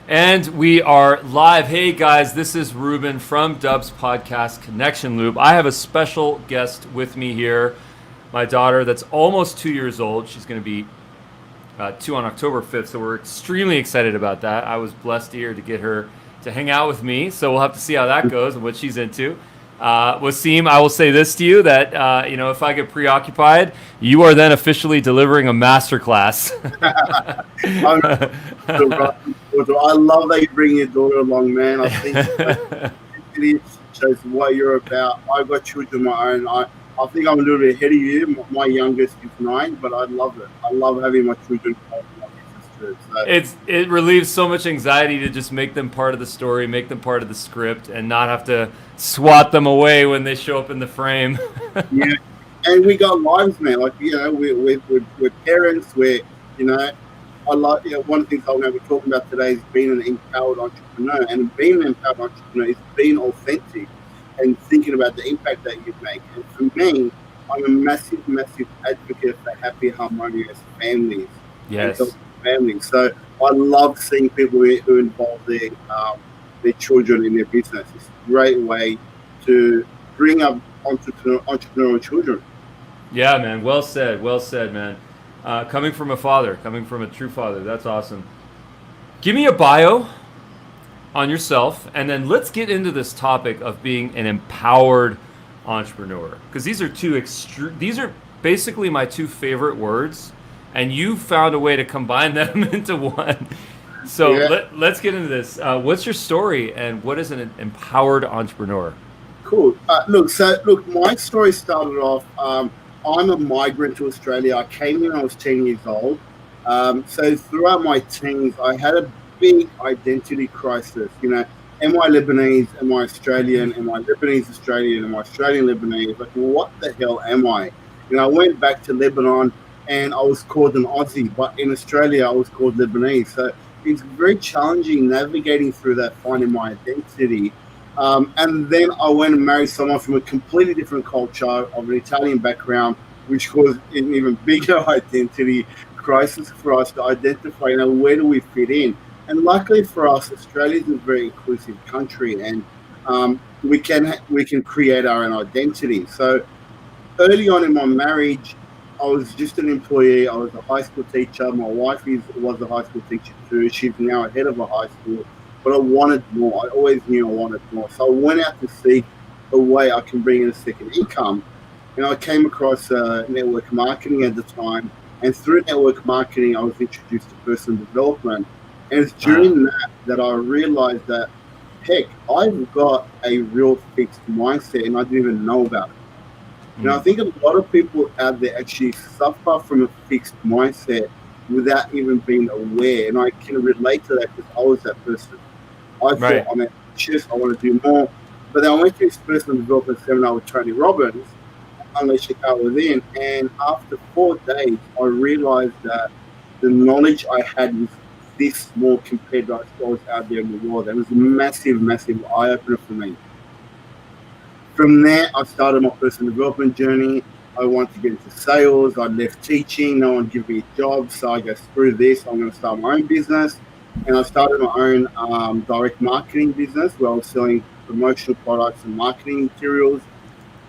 And we are live. Hey guys, this is Ruben from Dubb's podcast Connection Loop. I have a special guest with me here, my daughter that's almost 2 years old. She's going to be two on October 5th, so we're extremely excited about that. I was blessed here to get her to hang out with me, so we'll have to see how that goes and what she's into. Wassim, I will say this to you that if I get preoccupied, you are then officially delivering a masterclass. I'm I love that you bring your daughter along, man. I think it shows what you're about. I've got children of my own. I think I'm a little bit ahead of you. My youngest is 9, but I love it. I love having my children part of my business too. So, It relieves so much anxiety to just make them part of the story, make them part of the script, and not have to swat them away when they show up in the frame. yeah, and we got lives, man. Like we're parents. I like, one of the things I'm going to be talking about today is being an empowered entrepreneur. And being an empowered entrepreneur is being authentic and thinking about the impact that you make. And for me, I'm a massive, massive advocate for happy, harmonious families. And Yes. healthy families. So I love seeing people who involve their children in their business. It's a great way to bring up entrepreneurial children. Yeah, man. Well said. Well said, man. Coming from a father, coming from a true father. That's awesome. Give me a bio on yourself, and then let's get into this topic of being an empowered entrepreneur. Because these are basically my two favorite words, and you found a way to combine them into one. So Yeah. let's get into this. What's your story, and what is an empowered entrepreneur? Cool. Look, my story started off. I'm a migrant to Australia. I came when I was 10 years old. So throughout my teens, I had a big identity crisis. Am I Lebanese? Am I Australian? Am I Lebanese Australian? Am I Australian Lebanese? Like, what the hell am I? I went back to Lebanon and I was called an Aussie, but in Australia, I was called Lebanese. So it's very challenging navigating through that, finding my identity. And then I went and married someone from a completely different culture, of an Italian background, which caused an even bigger identity crisis for us to identify, where do we fit in? And luckily for us, Australia is a very inclusive country, and we can create our own identity. So early on in my marriage, I was just an employee. I was a high school teacher. My wife was a high school teacher too. She's now a head of a high school. But I wanted more. I always knew I wanted more. So I went out to seek a way I can bring in a second income. And I came across network marketing at the time. And through network marketing, I was introduced to personal development. And it's during that I realized that, heck, I've got a real fixed mindset and I didn't even know about it. I think a lot of people out there actually suffer from a fixed mindset without even being aware. And I can relate to that because I was that person. I Right. thought I'm ambitious, I want to do more. But then I went to this personal development seminar with Tony Robbins, Unleash the Power Within, and after 4 days, I realized that the knowledge I had was this small compared to what was out there in the world. It was a massive, massive eye opener for me. From there, I started my personal development journey. I wanted to get into sales. I left teaching. No one gave me a job. So I go, screw this. I'm going to start my own business. And I started my own direct marketing business where I was selling promotional products and marketing materials.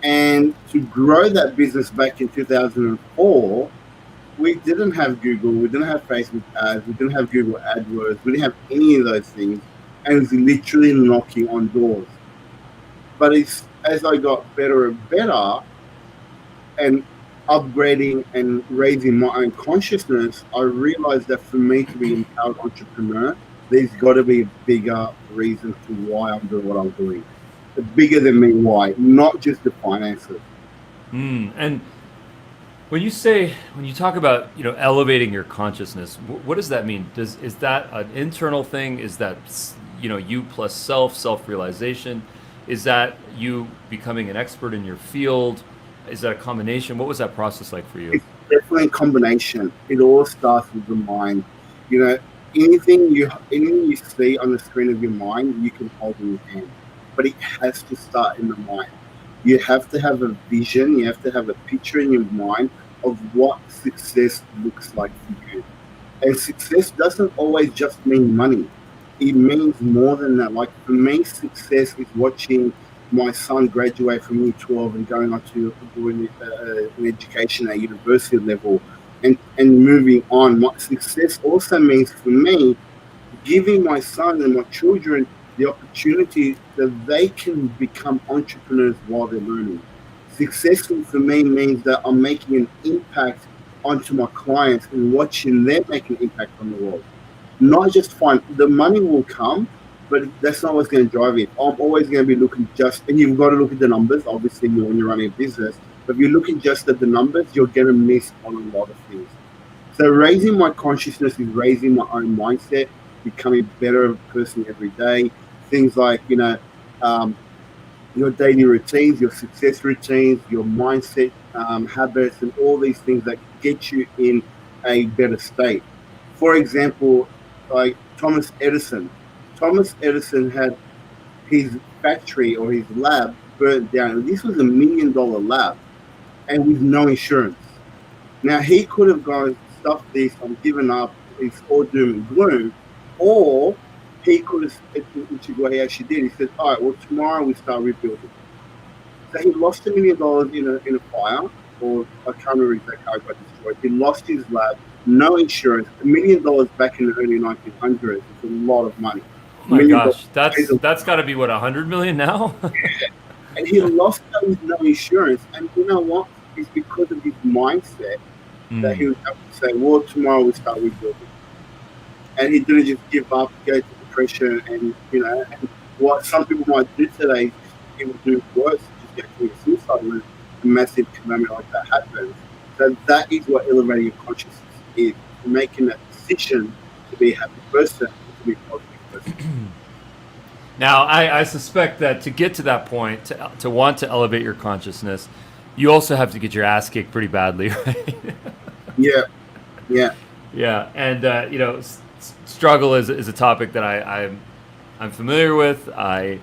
And to grow that business back in 2004, we didn't have Google. We didn't have Facebook ads. We didn't have Google AdWords. We didn't have any of those things. And it was literally knocking on doors. But as I got better and better and upgrading and raising my own consciousness, I realized that for me to be an empowered entrepreneur, there's got to be a bigger reason to why I'm doing what I'm doing. The bigger than me why, not just the finances. And when you talk about elevating your consciousness, what does that mean? Is that an internal thing? Is that you plus self realization? Is that you becoming an expert in your field? Is that a combination? What was that process like for you? It's definitely a combination. It all starts with the mind. Anything you see on the screen of your mind, you can hold in your hand. But it has to start in the mind. You have to have a vision. You have to have a picture in your mind of what success looks like for you. And success doesn't always just mean money. it means more than that. Like for me, success is watching my son graduate from year 12 and going on to doing an education at university level and moving on. My success also means for me giving my son and my children the opportunity that they can become entrepreneurs while they're learning. Successful for me means that I'm making an impact onto my clients and watching them make an impact on the world. Not just fun. The money will come, but that's not what's going to drive it. I'm always going to be looking and you've got to look at the numbers, obviously, when you're running a business. But if you're looking just at the numbers, you're going to miss on a lot of things. So raising my consciousness is raising my own mindset, becoming a better person every day. Things like, your daily routines, your success routines, your mindset habits, and all these things that get you in a better state. For example, like Thomas Edison. Thomas Edison had his factory or his lab burnt down. This was $1 million lab and with no insurance. Now, he could have gone, stuff this, I'm giving up, it's all doom and gloom, or he could have, which is what he actually did. He said, all right, well, tomorrow we start rebuilding. So he lost $1 million in a fire, or I can't remember exactly how it got destroyed. He lost his lab, no insurance, $1 million back in the early 1900s. It's a lot of money. Oh my gosh, that's got to be what, 100 million now? And he lost that with no insurance. And you know what? It's because of his mindset that he was able to say, well, tomorrow we start rebuilding. And he didn't just give up, go to depression, and and what some people might do today, he would do worse, just get committed suicide when a massive calamity like that happens. So that is what elevating your consciousness is, making that decision to be a happy person, to be a positive person. Now, I suspect that to get to that point, to want to elevate your consciousness, you also have to get your ass kicked pretty badly, right? Yeah. Yeah, and struggle is a topic that I'm familiar with. I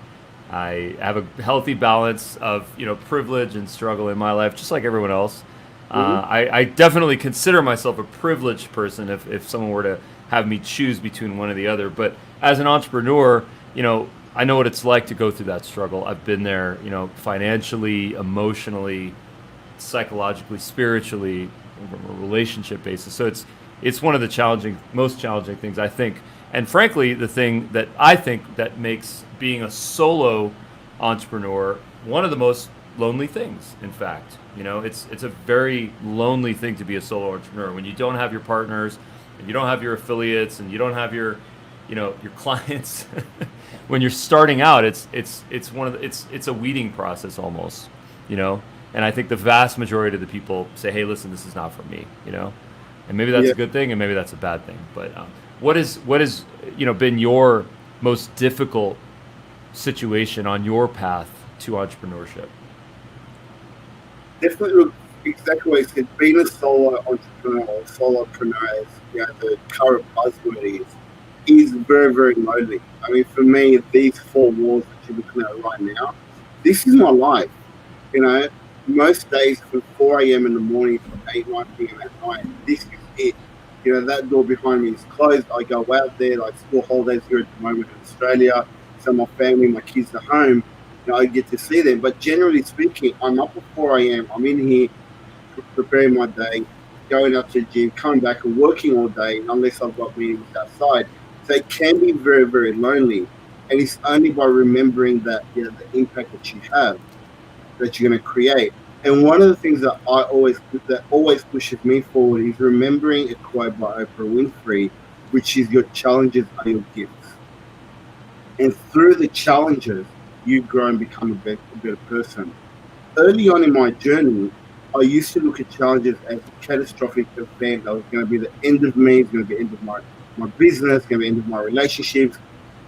have a healthy balance of privilege and struggle in my life, just like everyone else. I definitely consider myself a privileged person if someone were to have me choose between one or the other. But as an entrepreneur, I know what it's like to go through that struggle. I've been there, financially, emotionally, psychologically, spiritually, from a relationship basis. So it's one of the most challenging things, I think. And frankly, the thing that I think that makes being a solo entrepreneur one of the most lonely things, in fact. It's a very lonely thing to be a solo entrepreneur when you don't have your partners, and you don't have your affiliates, and you don't have your clients. When you're starting out, it's a weeding process almost, And I think the vast majority of the people say, "Hey, listen, this is not for me," And maybe that's a good thing, and maybe that's a bad thing. But what has been your most difficult situation on your path to entrepreneurship? Definitely, exactly what you said. Being a solo entrepreneur or solopreneur, as the current buzzword is very, very lonely. I mean, for me, these four walls that you're looking at right now, this is my life. Most days from 4 a.m. in the morning to 8, 9 p.m. at night, this is it. That door behind me is closed. I go out there, like school holidays here at the moment in Australia. So my family, my kids are home. I get to see them. But generally speaking, I'm up at 4 a.m. I'm in here preparing my day, going up to the gym, coming back and working all day, unless I've got meetings outside. So it can be very, very lonely. And it's only by remembering that, the impact that you have, that you're going to create. And one of the things that always pushes me forward is remembering a quote by Oprah Winfrey, which is, your challenges are your gifts. And through the challenges, you grow and become a better person. Early on in my journey, I used to look at challenges as a catastrophic event that was going to be the end of me, it's going to be the end of my business, going to be the end of my relationships.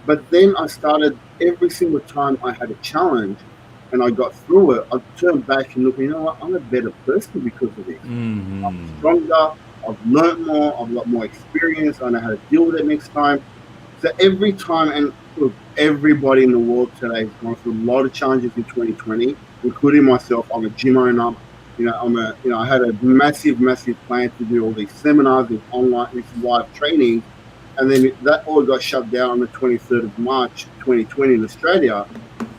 But then I started, every single time I had a challenge and I got through it, I turned back and looked, I'm a better person because of this. I'm stronger, I've learned more, I've got more experience, I know how to deal with it next time. So every time, and look, everybody in the world today has gone through a lot of challenges in 2020, including myself. I'm a gym owner. I had a massive plan to do all these seminars, these online, these live trainings, and then that all got shut down on the 23rd of March 2020 in Australia.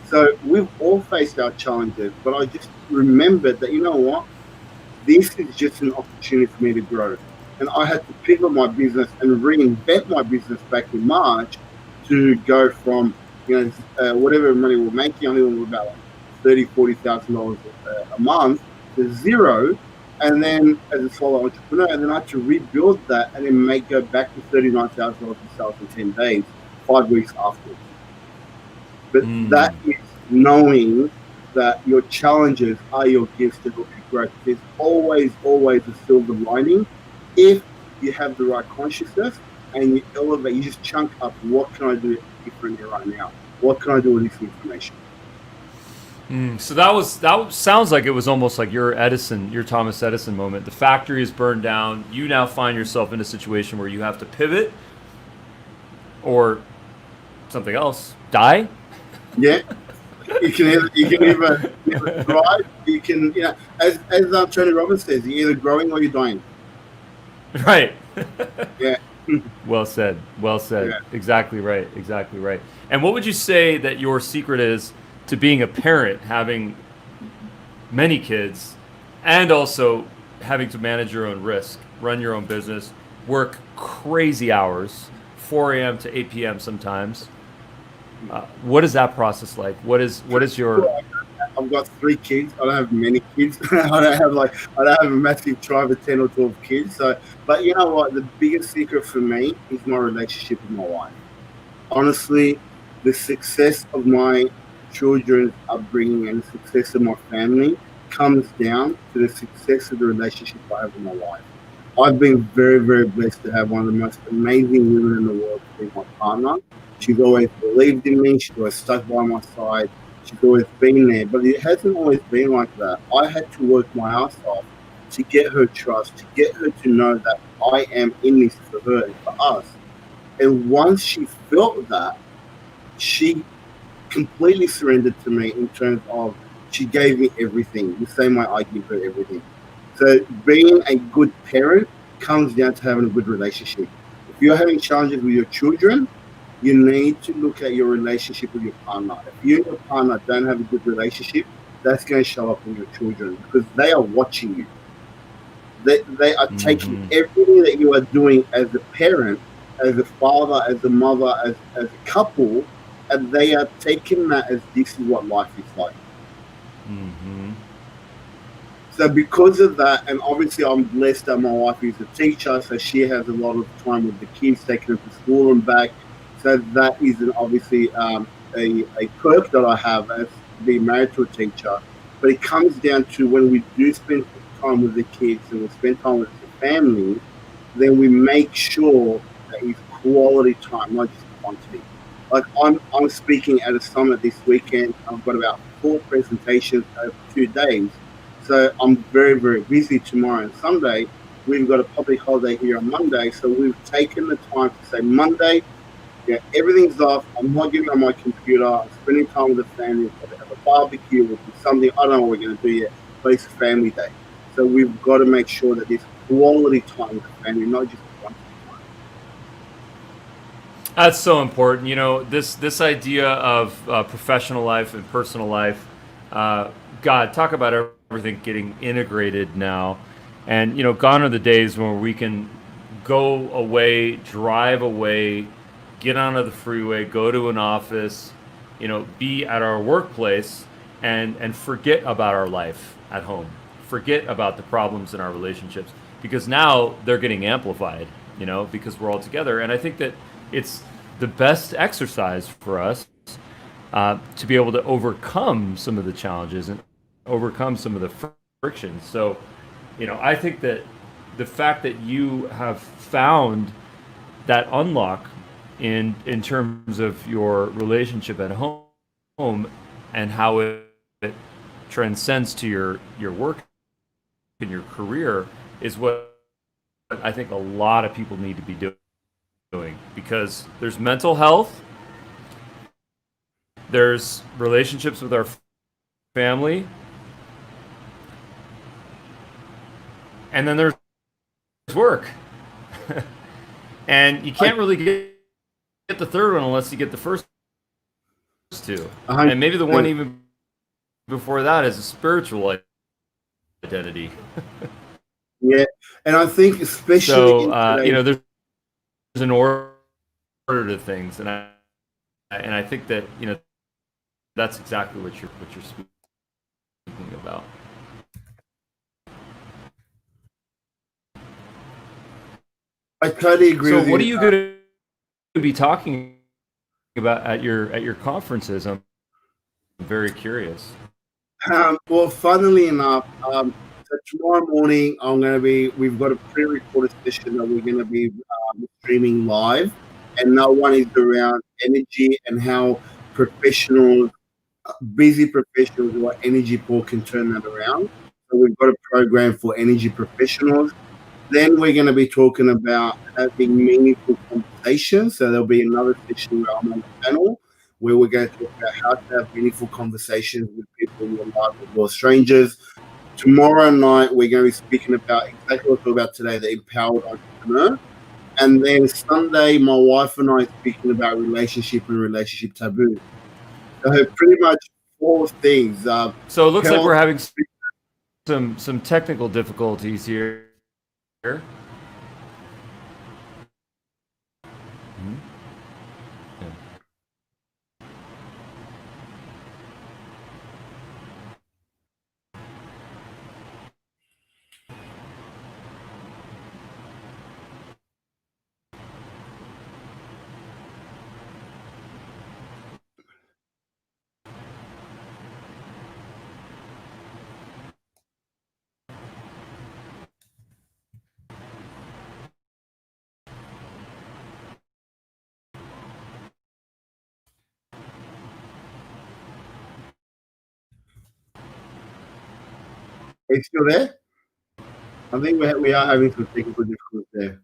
So we've all faced our challenges, but I just remembered that, you know what, this is just an opportunity for me to grow. And I had to pivot my business and reinvent my business back in March to go from, whatever money we're making, I think it was about like $30,000-$40,000 a month to zero. And then as a solo entrepreneur, and then I had to rebuild that and then go back to $39,000 in sales in 10 days, 5 weeks afterwards. But that is knowing that your challenges are your gifts to help you grow. There's always a silver lining if you have the right consciousness and you elevate, you just chunk up, what can I do differently right now? What can I do with this information? So that sounds like it was almost like your Thomas Edison moment. The factory is burned down. You now find yourself in a situation where you have to pivot or something else, die. Yeah. You can either thrive. You can, as Tony Robbins says, you're either growing or you're dying. Right. Yeah. Well said. Yeah. Exactly right. And what would you say that your secret is to being a parent, having many kids, and also having to manage your own risk, run your own business, work crazy hours, 4 a.m. to 8 p.m. sometimes? What is that process like? What is your? I've got 3 kids. I don't have many kids. I don't have a massive tribe of 10 or 12 kids. So, but you know what? The biggest secret for me is my relationship with my wife. Honestly, the success of my children's upbringing and the success of my family comes down to the success of the relationship I have with my wife. I've been very, very blessed to have one of the most amazing women in the world to be my partner. She's always believed in me. She's always stuck by my side. She's always been there. But it hasn't always been like that. I had to work my ass off to get her trust, to get her to know that I am in this for her and for us. And once she felt that, she completely surrendered to me in terms of she gave me everything, the same way I give her everything. So being a good parent comes down to having a good relationship. If you're having challenges with your children, you need to look at your relationship with your partner. If you and your partner don't have a good relationship, that's going to show up in your children because they are watching you. They are taking everything that you are doing as a parent, as a father, as a mother, as a couple, and they are taking that as this is what life is like. So because of that, and obviously I'm blessed that my wife is a teacher, so she has a lot of time with the kids, taking them to school and back. So that is obviously a perk that I have as being married to a teacher. But it comes down to when we do spend time with the kids and we spend time with the family, then we make sure that it's quality time, not just quantity. Like I'm speaking at a summit this weekend. I've got about 4 presentations over 2 days. So I'm very, very busy tomorrow and Sunday. We've got a public holiday here on Monday. So we've taken the time to say Monday, everything's off. I'm not getting on my computer. I'm spending time with the family. We'll have a barbecue. We'll do something. I don't know what we're going to do yet, but it's a family day. So we've got to make sure that there's quality time with the family, not just quantity time. That's so important. This idea of professional life and personal life. God, talk about everything getting integrated now. And, gone are the days when we can go away, drive away, get onto the freeway, go to an office, be at our workplace and forget about our life at home. Forget about the problems in our relationships because now they're getting amplified, because we're all together. And I think that it's the best exercise for us to be able to overcome some of the challenges and overcome some of the frictions. So, I think that the fact that you have found that unlock in terms of your relationship at home and how it transcends to your work and your career is what I think a lot of people need to be doing because there's mental health, there's relationships with our family, and then there's work. And you can't really get the third one unless you get the first two. And maybe the one even before that is a spiritual identity. Yeah, and I think especially so there's an order to things, and I think that that's exactly what you're speaking about. I totally agree. So, what are you going to be talking about at your conferences? I'm very curious. Well, funnily enough, so tomorrow morning we've got a pre-recorded session that we're going to be streaming live, and that one is around energy and how busy professionals who are energy poor can turn that around. So we've got a program for energy professionals. Then we're going to be talking about having meaningful conversations. So there'll be another session where I'm on the panel where we're going to talk about how to have meaningful conversations with people in your life as well as strangers. Tomorrow night, we're going to be speaking about exactly what we talked about today, the empowered entrepreneur. And then Sunday, my wife and I are speaking about relationship and relationship taboo. So pretty much 4 things. So it looks like we're having some technical difficulties here. Are you still there? I think we are having some technical difficulties there.